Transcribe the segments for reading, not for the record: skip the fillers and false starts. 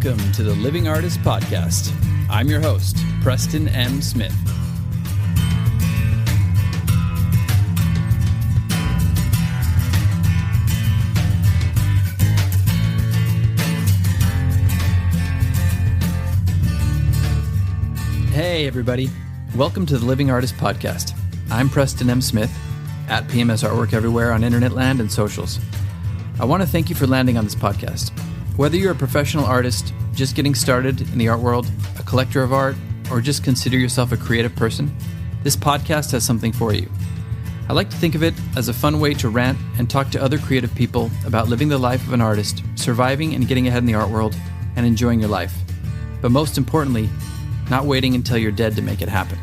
Welcome to the Living Artist Podcast. I'm your host, Preston M. Smith. Hey everybody, welcome to the Living Artist Podcast. I'm Preston M. Smith, at PMS Artwork everywhere on internet land and socials. I want to thank you for landing on this podcast. Whether you're a professional artist, just getting started in the art world, a collector of art, or just consider yourself a creative person, this podcast has something for you. I like to think of it as a fun way to rant and talk to other creative people about living the life of an artist, surviving and getting ahead in the art world, and enjoying your life. But most importantly, not waiting until you're dead to make it happen.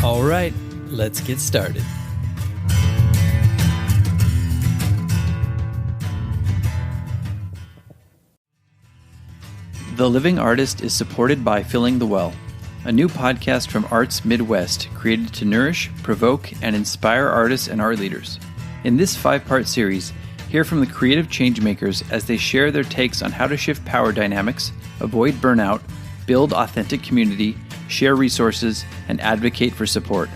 All right, let's get started. The Living Artist is supported by Filling the Well, a new podcast from Arts Midwest created to nourish, provoke, and inspire artists and art leaders. In this 5-part series, hear from the creative changemakers as they share their takes on how to shift power dynamics, avoid burnout, build authentic community, share resources, and advocate for support.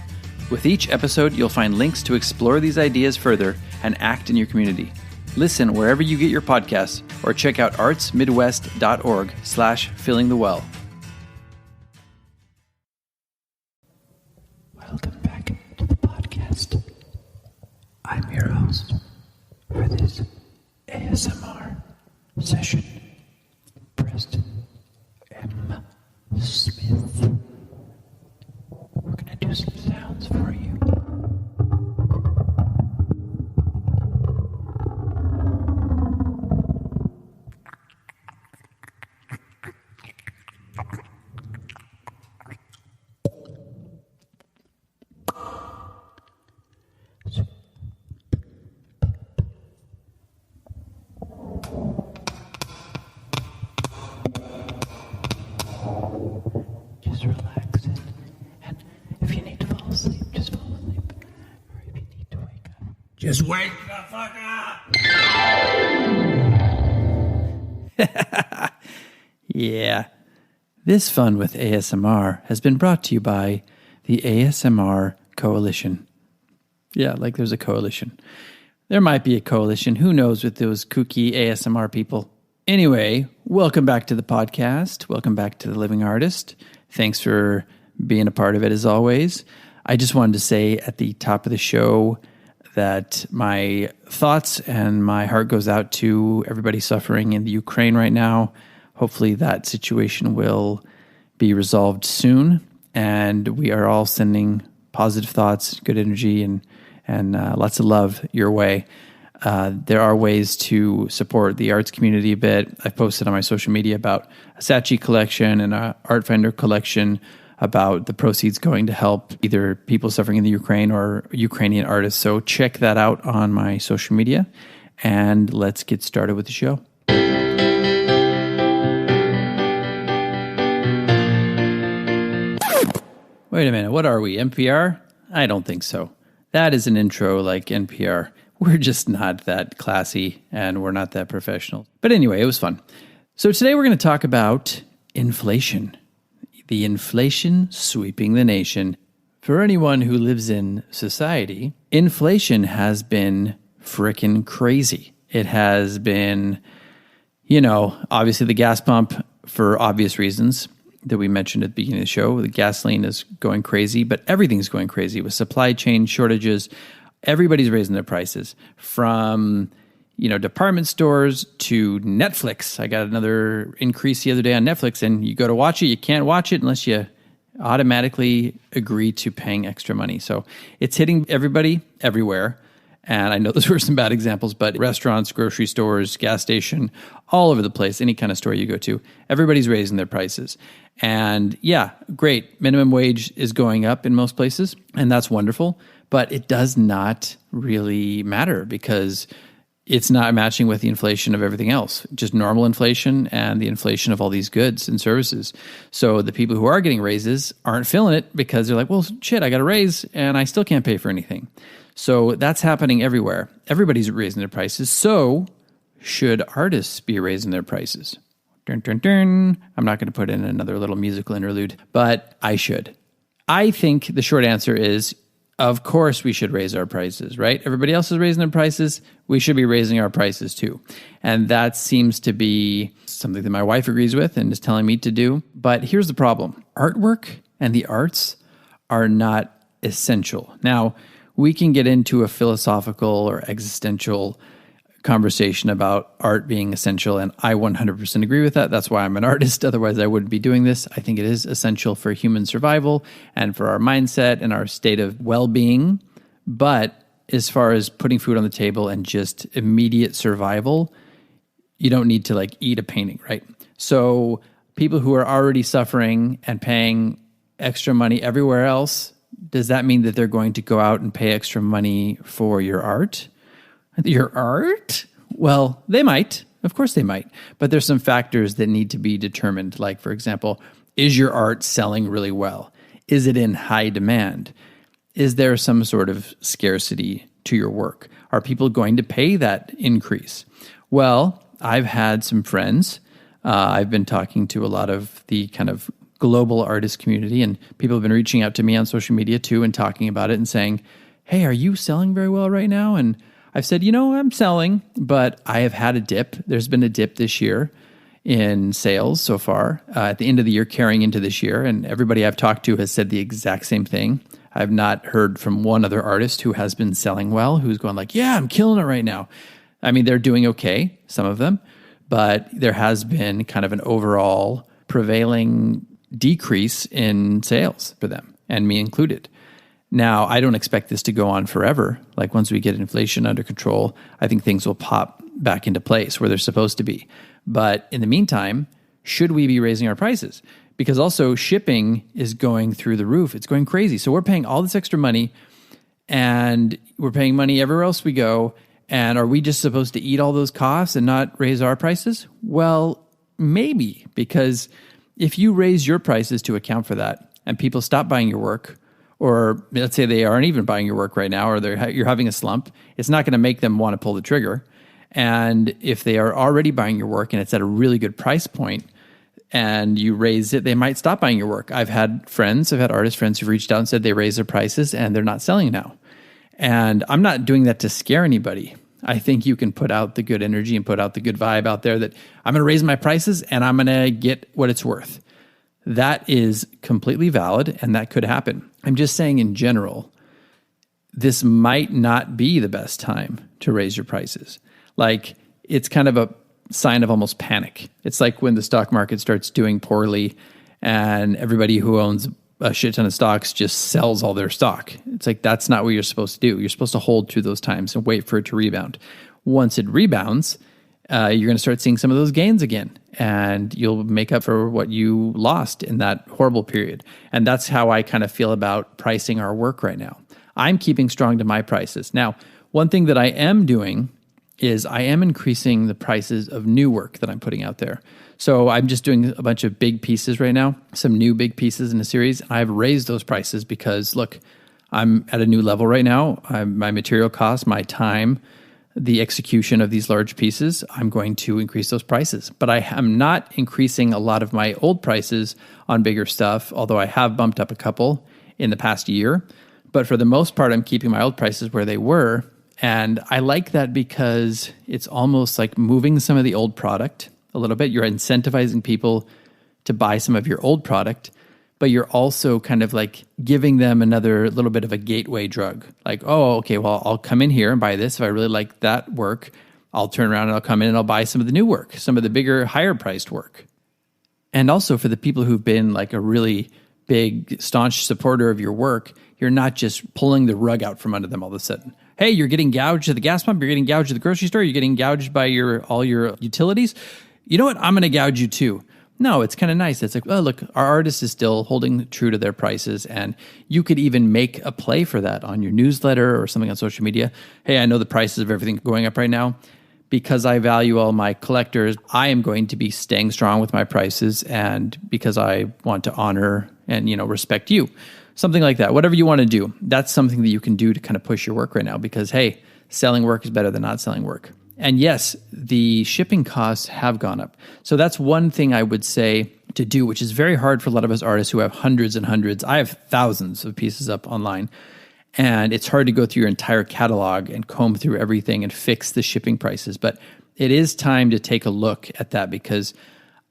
With each episode, you'll find links to explore these ideas further and act in your community. Listen wherever you get your podcasts or check out artsmidwest.org/fillingthewell. Welcome back to the podcast. I'm your host for this ASMR session, Preston M. Smith. We're going to do some sounds for you. Just relax it. And if you need to fall asleep, just fall asleep. Or if you need to wake up, just wake the fuck up! Yeah, this fun with ASMR has been brought to you by the ASMR Coalition. Yeah, like there's a coalition. There might be a coalition. Who knows with those kooky ASMR people? Anyway, welcome back to the podcast. Welcome back to The Living Artist. Thanks for being a part of it as always. I just wanted to say at the top of the show that my thoughts and my heart goes out to everybody suffering in the Ukraine right now. Hopefully that situation will be resolved soon, and we are all sending positive thoughts, good energy, and lots of love your way. There are ways to support the arts community a bit. I've posted on my social media about a Saatchi collection and a Art Finder collection about the proceeds going to help either people suffering in the Ukraine or Ukrainian artists. So check that out on my social media, and let's get started with the show. Wait a minute, what are we, NPR? I don't think so. That is an intro like NPR. We're just not that classy, and we're not that professional. But anyway, it was fun. So today we're going to talk about inflation. The inflation sweeping the nation. For anyone who lives in society, inflation has been frickin' crazy. It has been, obviously the gas pump for obvious reasons that we mentioned at the beginning of the show. The gasoline is going crazy, but everything's going crazy with supply chain shortages. Everybody's raising their prices from, department stores to Netflix. I got another increase the other day on Netflix, and you go to watch it, you can't watch it unless you automatically agree to paying extra money. So it's hitting everybody everywhere. And I know those were some bad examples, but restaurants, grocery stores, gas station, all over the place, any kind of store you go to, everybody's raising their prices. And yeah, great. Minimum wage is going up in most places, and that's wonderful. But it does not really matter because it's not matching with the inflation of everything else, just normal inflation and the inflation of all these goods and services. So the people who are getting raises aren't feeling it because they're like, well, shit, I got a raise and I still can't pay for anything. So that's happening everywhere. Everybody's raising their prices. So should artists be raising their prices? Dun, dun, dun. I'm not going to put in another little musical interlude, but I should. I think the short answer is, of course we should raise our prices, right? Everybody else is raising their prices. We should be raising our prices too. And that seems to be something that my wife agrees with and is telling me to do. But here's the problem. Artwork and the arts are not essential. Now, we can get into a philosophical or existential conversation about art being essential, and I 100% agree with that. That's why I'm an artist. Otherwise, I wouldn't be doing this. I think it is essential for human survival and for our mindset and our state of well-being. But as far as putting food on the table and just immediate survival, you don't need to like eat a painting, right? So people who are already suffering and paying extra money everywhere else, does that mean that they're going to go out and pay extra money for your art? Your art? Well, they might. Of course they might. But there's some factors that need to be determined. Like, for example, is your art selling really well? Is it in high demand? Is there some sort of scarcity to your work? Are people going to pay that increase? Well, I've had some friends. I've been talking to a lot of the kind of global artist community, and people have been reaching out to me on social media too and talking about it and saying, hey, are you selling very well right now? And I've said, I'm selling, but I have had a dip. There's been a dip this year in sales so far at the end of the year carrying into this year. And everybody I've talked to has said the exact same thing. I've not heard from one other artist who has been selling well, who's going like, yeah, I'm killing it right now. I mean, they're doing okay, some of them, but there has been kind of an overall prevailing decrease in sales for them, and me included. Now, I don't expect this to go on forever. Like once we get inflation under control, I think things will pop back into place where they're supposed to be. But in the meantime, should we be raising our prices? Because also shipping is going through the roof. It's going crazy. So we're paying all this extra money and we're paying money everywhere else we go. And are we just supposed to eat all those costs and not raise our prices? Well, maybe, because if you raise your prices to account for that and people stop buying your work, or let's say they aren't even buying your work right now, or you're having a slump, it's not going to make them want to pull the trigger. And if they are already buying your work and it's at a really good price point and you raise it, they might stop buying your work. I've had artist friends who've reached out and said they raised their prices and they're not selling now. And I'm not doing that to scare anybody. I think you can put out the good energy and put out the good vibe out there that I'm going to raise my prices and I'm going to get what it's worth. That is completely valid and that could happen. I'm just saying in general, this might not be the best time to raise your prices. Like it's kind of a sign of almost panic. It's like when the stock market starts doing poorly and everybody who owns a shit ton of stocks just sells all their stock. It's like, that's not what you're supposed to do. You're supposed to hold through those times and wait for it to rebound. Once it rebounds, you're going to start seeing some of those gains again, and you'll make up for what you lost in that horrible period. And that's how I kind of feel about pricing our work right now. I'm keeping strong to my prices. Now, one thing that I am doing is I am increasing the prices of new work that I'm putting out there. So I'm just doing a bunch of big pieces right now, some new big pieces in a series. And I've raised those prices because, look, I'm at a new level right now. My material costs, my time, the execution of these large pieces, I'm going to increase those prices. But I am not increasing a lot of my old prices on bigger stuff, although I have bumped up a couple in the past year. But for the most part, I'm keeping my old prices where they were. And I like that because it's almost like moving some of the old product a little bit. You're incentivizing people to buy some of your old product, but you're also kind of like giving them another little bit of a gateway drug. Like, oh, okay, well, I'll come in here and buy this. If I really like that work, I'll turn around and I'll come in and I'll buy some of the new work, some of the bigger, higher priced work. And also for the people who've been like a really big, staunch supporter of your work, you're not just pulling the rug out from under them all of a sudden. Hey, you're getting gouged at the gas pump, you're getting gouged at the grocery store, you're getting gouged by all your utilities. You know what? I'm going to gouge you too. No, it's kind of nice. It's like, oh, look, our artist is still holding true to their prices. And you could even make a play for that on your newsletter or something on social media. Hey, I know the prices of everything going up right now. Because I value all my collectors, I am going to be staying strong with my prices, and because I want to honor and, respect you. Something like that. Whatever you want to do, that's something that you can do to kind of push your work right now because, hey, selling work is better than not selling work. And yes, the shipping costs have gone up. So that's one thing I would say to do, which is very hard for a lot of us artists who have hundreds and hundreds. I have thousands of pieces up online, and it's hard to go through your entire catalog and comb through everything and fix the shipping prices. But it is time to take a look at that, because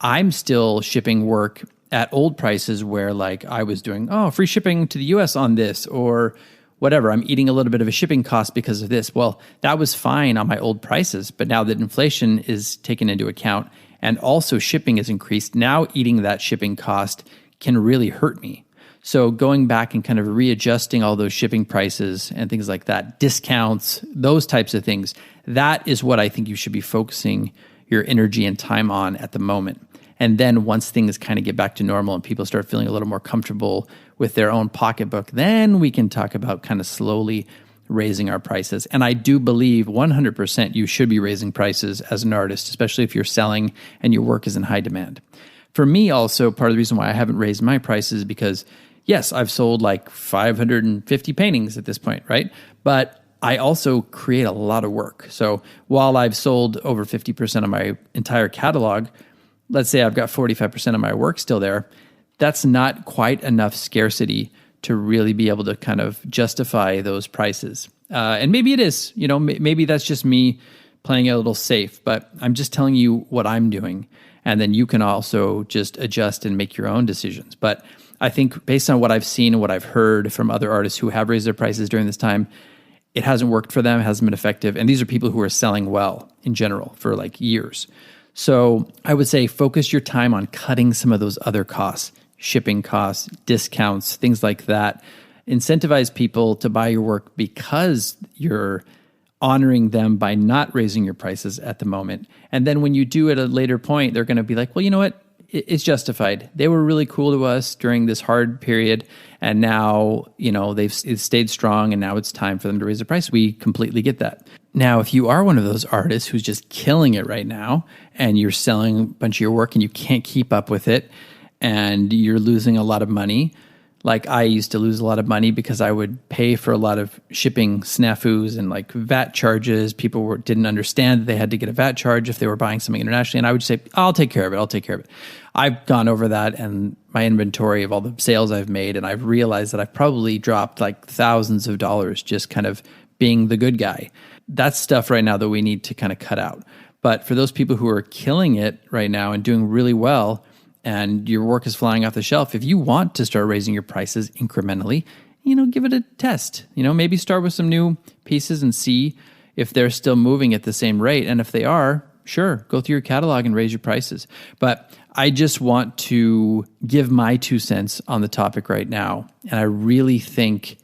I'm still shipping work at old prices where like I was doing, free shipping to the US on this or whatever. I'm eating a little bit of a shipping cost because of this. Well, that was fine on my old prices, but now that inflation is taken into account and also shipping is increased, now eating that shipping cost can really hurt me. So going back and kind of readjusting all those shipping prices and things like that, discounts, those types of things, that is what I think you should be focusing your energy and time on at the moment. And then once things kind of get back to normal and people start feeling a little more comfortable with their own pocketbook, then we can talk about kind of slowly raising our prices. And I do believe 100% you should be raising prices as an artist, especially if you're selling and your work is in high demand. For me also, part of the reason why I haven't raised my prices is because, yes, I've sold like 550 paintings at this point, right? But I also create a lot of work. So while I've sold over 50% of my entire catalog, let's say I've got 45% of my work still there, that's not quite enough scarcity to really be able to kind of justify those prices. And maybe it is, maybe that's just me playing it a little safe, but I'm just telling you what I'm doing. And then you can also just adjust and make your own decisions. But I think based on what I've seen and what I've heard from other artists who have raised their prices during this time, it hasn't worked for them, hasn't been effective. And these are people who are selling well in general for like years. So I would say focus your time on cutting some of those other costs, shipping costs, discounts, things like that. Incentivize people to buy your work because you're honoring them by not raising your prices at the moment. And then when you do at a later point, they're going to be like, well, you know what? It's justified. They were really cool to us during this hard period. And now, they've stayed strong and now it's time for them to raise the price. We completely get that. Now, if you are one of those artists who's just killing it right now and you're selling a bunch of your work and you can't keep up with it and you're losing a lot of money, like I used to lose a lot of money because I would pay for a lot of shipping snafus and like VAT charges. People didn't understand that they had to get a VAT charge if they were buying something internationally. And I would say, I'll take care of it. I've gone over that and my inventory of all the sales I've made, and I've realized that I've probably dropped like thousands of dollars just kind of being the good guy. That's stuff right now that we need to kind of cut out. But for those people who are killing it right now and doing really well, and your work is flying off the shelf, if you want to start raising your prices incrementally, give it a test. Maybe start with some new pieces and see if they're still moving at the same rate. And if they are, sure, go through your catalog and raise your prices. But I just want to give my 2 cents on the topic right now. And I really think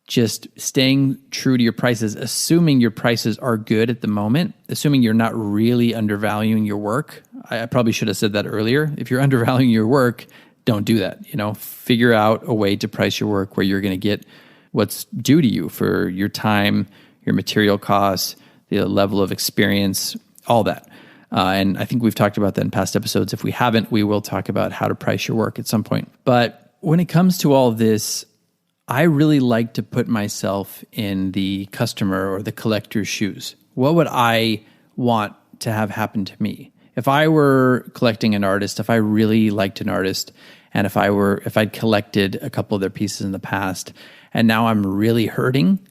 just staying true to your prices, assuming your prices are good at the moment, assuming you're not really undervaluing your work. I probably should have said that earlier. If you're undervaluing your work, don't do that. Figure out a way to price your work where you're going to get what's due to you for your time, your material costs, the level of experience, all that. And I think we've talked about that in past episodes. If we haven't, we will talk about how to price your work at some point. But when it comes to all this, I really like to put myself in the customer or the collector's shoes. What would I want to have happen to me? If I were collecting an artist, if I really liked an artist, and if I'd collected a couple of their pieces in the past, and now I'm really hurting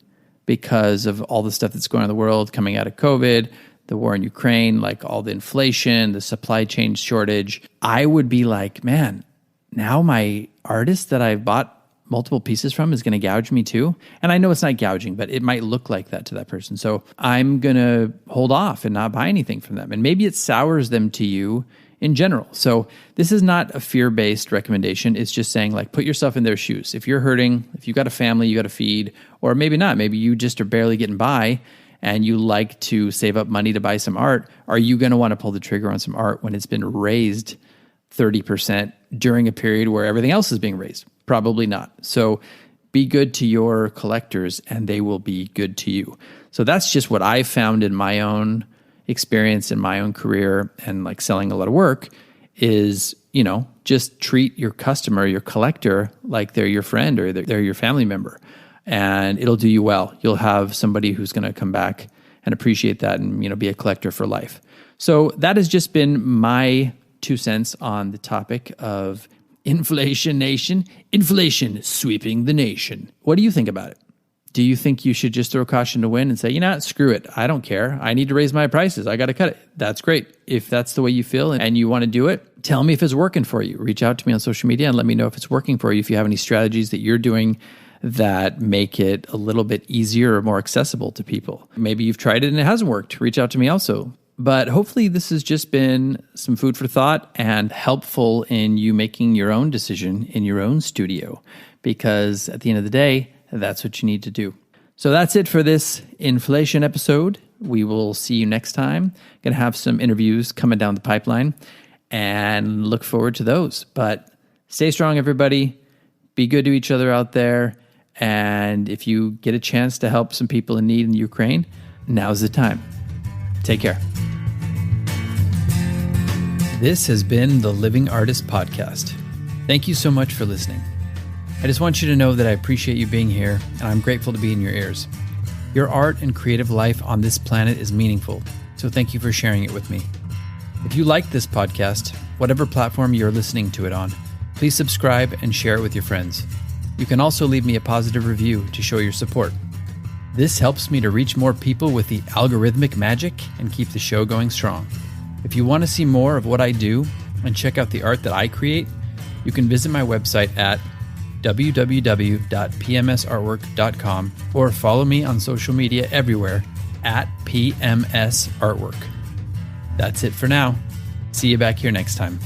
because of all the stuff that's going on in the world, coming out of COVID, the war in Ukraine, like all the inflation, the supply chain shortage, I would be like, man, now my artist that I bought multiple pieces from is going to gouge me too. And I know it's not gouging, but it might look like that to that person. So I'm going to hold off and not buy anything from them. And maybe it sours them to you in general. So this is not a fear-based recommendation. It's just saying, like, put yourself in their shoes. If you're hurting, if you've got a family you got to feed, or maybe not, maybe you just are barely getting by and you like to save up money to buy some art, are you going to want to pull the trigger on some art when it's been raised 30% during a period where everything else is being raised? Probably not. So be good to your collectors and they will be good to you. So that's just what I found in my own experience in my own career and like selling a lot of work is, just treat your customer, your collector, like they're your friend or they're your family member, and it'll do you well. You'll have somebody who's going to come back and appreciate that and, be a collector for life. So that has just been my 2 cents on the topic of inflation nation, inflation sweeping the nation. What do you think about it? Do you think you should just throw caution to wind and say, screw it. I don't care. I need to raise my prices. I got to cut it. That's great. If that's the way you feel and you want to do it, tell me if it's working for you. Reach out to me on social media and let me know if it's working for you. If you have any strategies that you're doing that make it a little bit easier or more accessible to people. Maybe you've tried it and it hasn't worked. Reach out to me also. But hopefully this has just been some food for thought and helpful in you making your own decision in your own studio. Because at the end of the day, that's what you need to do. So that's it for this inflation episode. We will see you next time. Going to have some interviews coming down the pipeline and look forward to those. But stay strong, everybody. Be good to each other out there. And if you get a chance to help some people in need in Ukraine, now's the time. Take care. This has been the Living Artist Podcast. Thank you so much for listening. I just want you to know that I appreciate you being here, and I'm grateful to be in your ears. Your art and creative life on this planet is meaningful, so thank you for sharing it with me. If you like this podcast, whatever platform you're listening to it on, please subscribe and share it with your friends. You can also leave me a positive review to show your support. This helps me to reach more people with the algorithmic magic and keep the show going strong. If you want to see more of what I do and check out the art that I create, you can visit my website at www.pmsartwork.com or follow me on social media everywhere at PMS Artwork. That's it for now. See you back here next time.